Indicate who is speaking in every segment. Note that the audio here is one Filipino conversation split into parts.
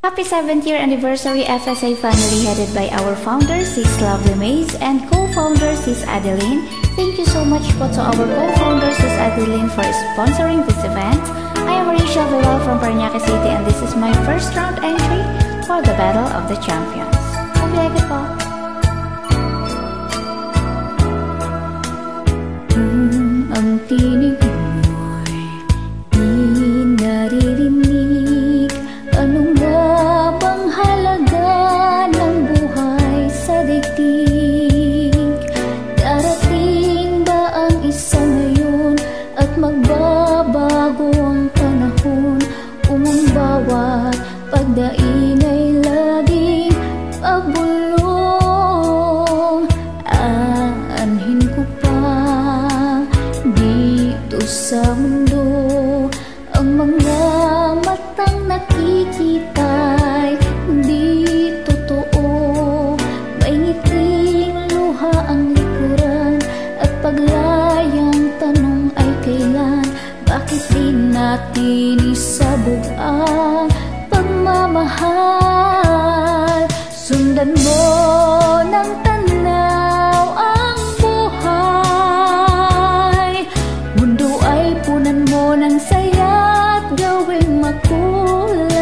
Speaker 1: Happy 7th year anniversary FSA family headed by our founder Sis Lovely Maze and co-founder Sis Adeline. Thank you so much to our co-founder Sis Adeline for sponsoring this event. I am Rachel Vilal from Parañaque City and this is my first round entry for the Battle of the Champions. Hope you like it po. Ang tinig mo'y di naririnig. Anong nga bang halaga ng buhay sa daigdig? Darating ba ang isang ngayon at magbabago ang panahon? Ang bawat pagdaing ay laging pabulong. Aanhin ko pa dito sa mundo ang mga matang nakikita'y hindi totoo. May ngiting luha ang likuran at paglayang tanong ay kailan? Bakit di natin isabog ang pagmamahal? Sundan mo ng tanaw ang buhay. Mundo ay punan mo ng saya at gawing makulay.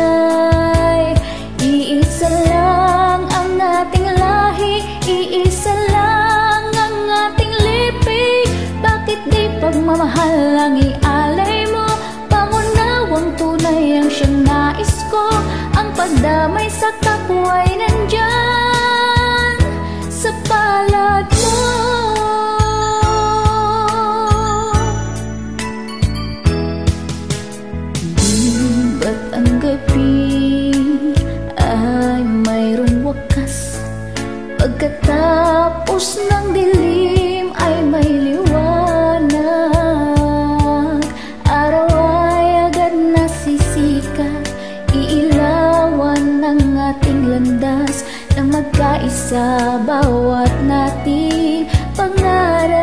Speaker 1: Iisa lang ang ating lahi, iisa lang ang ating lipi. Bakit di pagmamahal ang ialay mo? Pangunawang tunay ang siyang nais ko. Ang pagdamay sa kapwa ay nandyan sa palad mo. Ba't ang gabi ay mayroong wakas? Pagkatapos ng dilim ay may liwanag. Araw ay agad nasisikat, iilawan ng ating landas na magkaisa bawat nating pangarap.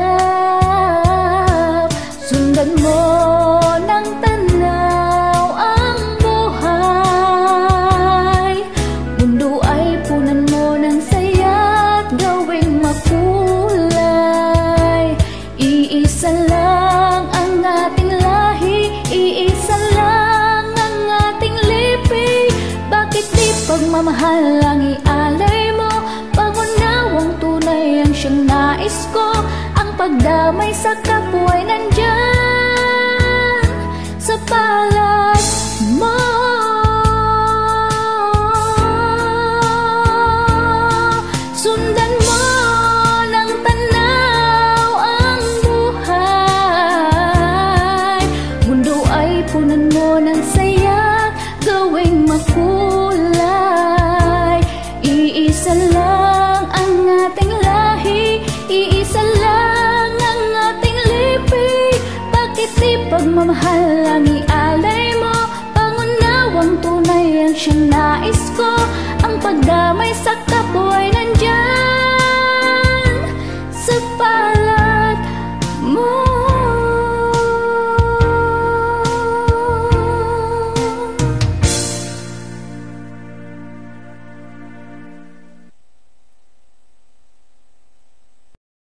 Speaker 1: Sundan mo ng tanaw ang buhay. Mundo ay punan mo ng saya at gawing makulay. Iisa lang ang ating lahi, iisa lang ang ating lipi. Bakit di pagmamahal ang ialay mo? Pangunawang tunay ang siyang nais ko. Ang pagdamay sa kapwa ay nandyan sa palad mo. Sundan mo ng tanaw ang buhay. Mundo ay punan mo ng saya, gawing makulay. Iisa lang ang ating lahi, iisa lang ang ating lipi. Bakit di pagmamahal ang ialay mo? Pangunawang tunay ang siyang nais ko. Ang pagdamay sa